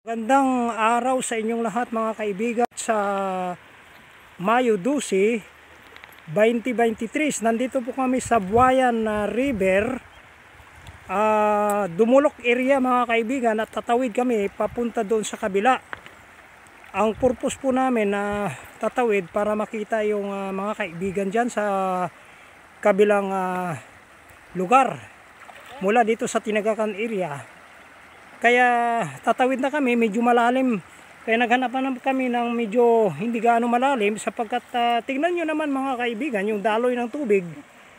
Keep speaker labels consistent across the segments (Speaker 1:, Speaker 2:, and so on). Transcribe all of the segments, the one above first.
Speaker 1: Magandang araw sa inyong lahat mga kaibigan. Sa Mayo 12, 2023, nandito po kami sa Buayan River, Dumulok area mga kaibigan, at tatawid kami papunta doon sa kabila. Ang purpose po namin na tatawid para makita yung mga kaibigan dyan sa kabilang lugar mula dito sa Tinagakan area. Kaya tatawid na kami, medyo malalim. Kaya naghanapan kami ng medyo hindi gaano malalim sapagkat tingnan nyo naman mga kaibigan, yung daloy ng tubig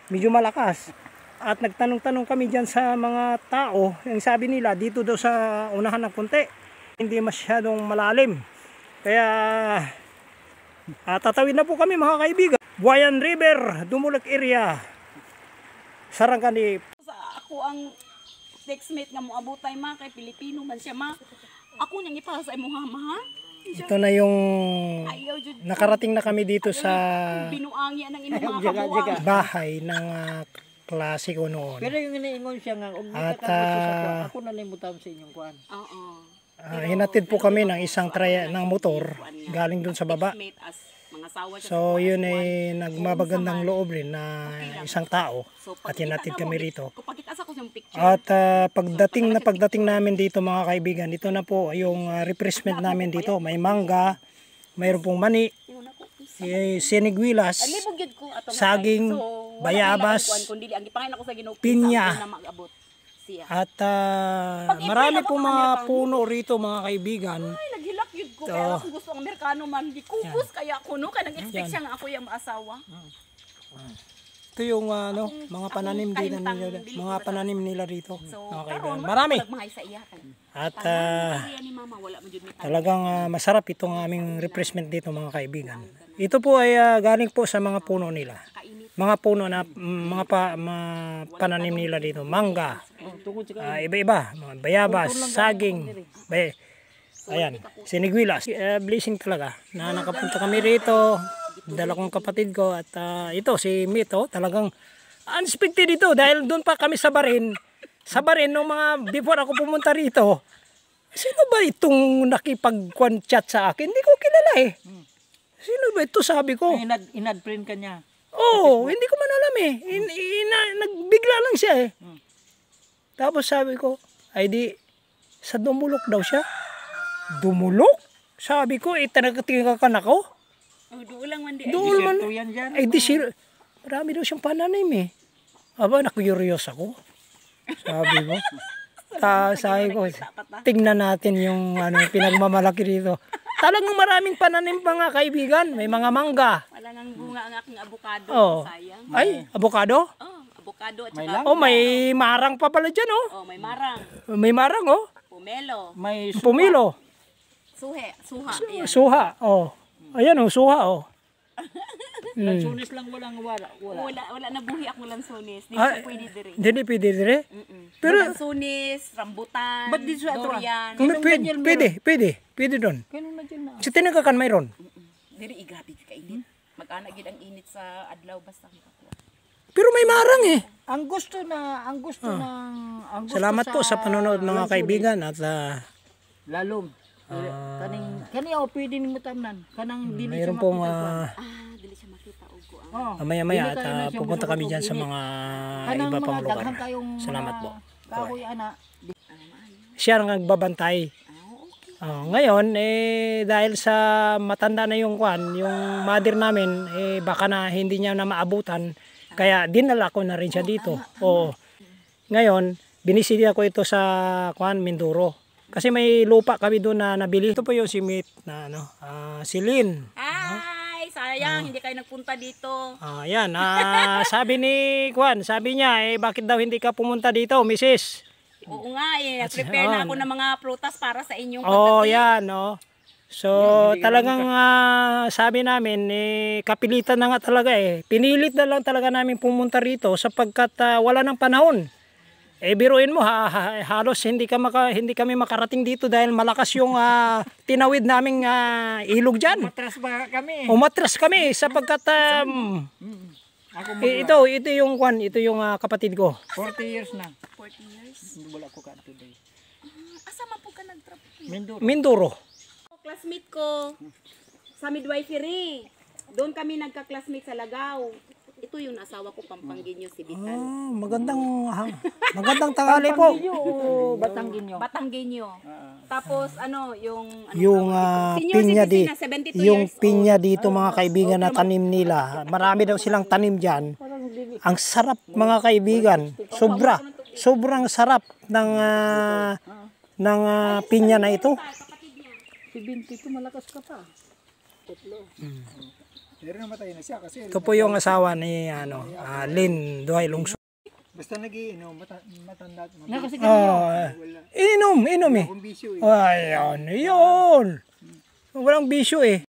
Speaker 1: medyo malakas. At nagtanong-tanong kami dyan sa mga tao, yung sabi nila dito daw sa unahan ng konti, hindi masyadong malalim. Kaya tatawid na po kami mga kaibigan. Buayan River, Dumulok area, Sarangani.
Speaker 2: Ako ang textmate nga mo abutay ma kay Pilipino man siya ma. Ako nang ipasa mo ha.
Speaker 1: Ito na yung nakarating na kami dito sa
Speaker 2: binuangya ng inyong mga kabuang
Speaker 1: bahay ng klase ko noon.
Speaker 3: Pero yung iniingon siya nga,
Speaker 1: at
Speaker 3: ako na limutan sa inyong kuan.
Speaker 2: Oo.
Speaker 1: Hinatid po kami ng isang ng motor galing dun sa baba. So yun ay nagmabagandang loob rin na isang tao at hinatid kami rito. At pagdating namin dito mga kaibigan, ito na po yung refreshment namin dito. May mangga, mayroon pong mani, siniguilas, saging, bayabas, pinya. At marami pong mga puno rito mga kaibigan.
Speaker 2: Naghilak yun ko kaya kung gusto ang Amerikano man di kubus kaya ako no kaya nag-expect siya nga ako yung maasawa.
Speaker 1: Ito yung mga pananim dito nila, mga pananim nila rito. Mga kaibigan. Marami. At talagang masarap itong aming refreshment dito mga kaibigan. Ito po ay galing po sa mga puno nila. Mga puno na mga pananim nila dito, mangga, iba-iba, mga bayabas, saging, ayan, siniguilas. Blessing talaga na nakapunta kami rito, dala kong kapatid ko at ito si Mito, talagang unexpected ito dahil doon pa kami sa Barin nung mga before ako pumunta rito. Sino ba itong nakipag-chat sa akin? Hindi ko kilala eh. Sino ba ito, sabi ko?
Speaker 3: Inad-friend ka niya.
Speaker 1: Oo, hindi ko man alam eh. Nagbigla lang siya eh. Tapos sabi ko, ay di, sa Dumulok daw siya. Dumulok? Sabi ko, tinagatingakan ako.
Speaker 2: Doon man di.
Speaker 1: Doon man. Ay di, marami daw siyang pananim eh. Aba, nakurious ako. Sabi ko. Sabi ko, tingnan natin yung pinagmamalaki dito. Talagang maraming pananim pa nga kaibigan. May mga mangga.
Speaker 2: Wala nang bunga ang aking avocado.
Speaker 1: Oh.
Speaker 2: Sayang.
Speaker 1: Ay, avocado?
Speaker 2: Oh, avocado at saka
Speaker 1: may marang pa pala dyan oh.
Speaker 2: Oh, may marang.
Speaker 1: May marang oh.
Speaker 2: Pomelo.
Speaker 3: May
Speaker 1: Pumilo.
Speaker 2: Suha. Ayan.
Speaker 1: Suha oh. Ayan oh, suha oh.
Speaker 3: Lansunis lang wala.
Speaker 2: Wala na buhi ako lansunis. Hindi siya pwede dire.
Speaker 1: Hindi pwede dire?
Speaker 2: Pero lansunis, rambutan, durian.
Speaker 1: Pwede doon.
Speaker 3: Kano na dyan na?
Speaker 1: Sa Tinagakan mayroon.
Speaker 2: Dire grabe ka init. Mag-ana gid ang init sa adlaw basta makakuha.
Speaker 1: Pero may marang eh.
Speaker 3: Ang gusto
Speaker 1: Salamat po sa panonood mga kaibigan at
Speaker 3: lalom. Kani o pwede nimo tamnan. Kanang dili siya
Speaker 1: mayroon pong
Speaker 2: Dili siya makita og ko.
Speaker 1: maya-maya at pupunta kami dyan sa mga iba pang lugar. Salamat po.
Speaker 3: Kahoy ana.
Speaker 1: Siya ang nagbabantay. Ngayon dahil sa matanda na yung mother namin baka na hindi niya na maabutan kaya dinala ko na rin siya dito. Ngayon binisita ko ito sa Mindoro. Kasi may lupa kami doon na nabili. Ito po yung si Mate na si Lynn.
Speaker 2: Ay, sayang hindi kayo nagpunta dito.
Speaker 1: Ayan, sabi ni sabi niya bakit daw hindi ka pumunta dito, Mrs.
Speaker 2: Oo nga prepare na ako ng mga prutas para sa inyong
Speaker 1: yan So talagang sabi namin kapilitan na nga talaga Pinilit na lang talaga namin pumunta rito sapagkat wala nang panahon. Biruin mo halos hindi kami makarating dito dahil malakas yung tinawid naming ilog diyan. Umatras kami sapagkat ito yung kapatid ko.
Speaker 3: 40 years na.
Speaker 2: 40 years.
Speaker 3: Wala ko ka today.
Speaker 2: Asa man po ka nagtrabaho?
Speaker 3: Mindoro.
Speaker 1: Mindoro.
Speaker 2: Classmate ko sa midwifery. Doon kami nagka-classmate sa Lagaw. Ito yung asawa ko, Pampanginyo, si Vital.
Speaker 1: Ah, magandang tanghali po.
Speaker 3: Pangginyo o Batangginyo?
Speaker 2: Batanggenyo. Tapos ano, yung
Speaker 1: Yung
Speaker 2: senior
Speaker 1: pinya
Speaker 2: citizen na, 72
Speaker 1: yung
Speaker 2: years
Speaker 1: pinya
Speaker 2: old.
Speaker 1: dito mga kaibigan na tanim nila. Marami daw silang tanim diyan. Ang sarap mga kaibigan. Sobrang sarap ng pinya na ito.
Speaker 3: Si Binti ito, malakas ka pa.
Speaker 4: Pero namatay na siya kasi
Speaker 1: Ito po yung asawa ni Lynn Duhay Lungsod.
Speaker 4: basta nagiinom, matanda at
Speaker 3: Nga kasi ganyan.
Speaker 1: Inom eh.
Speaker 4: Kung bisyo
Speaker 1: Ay, ano yun? Walang bisyo eh.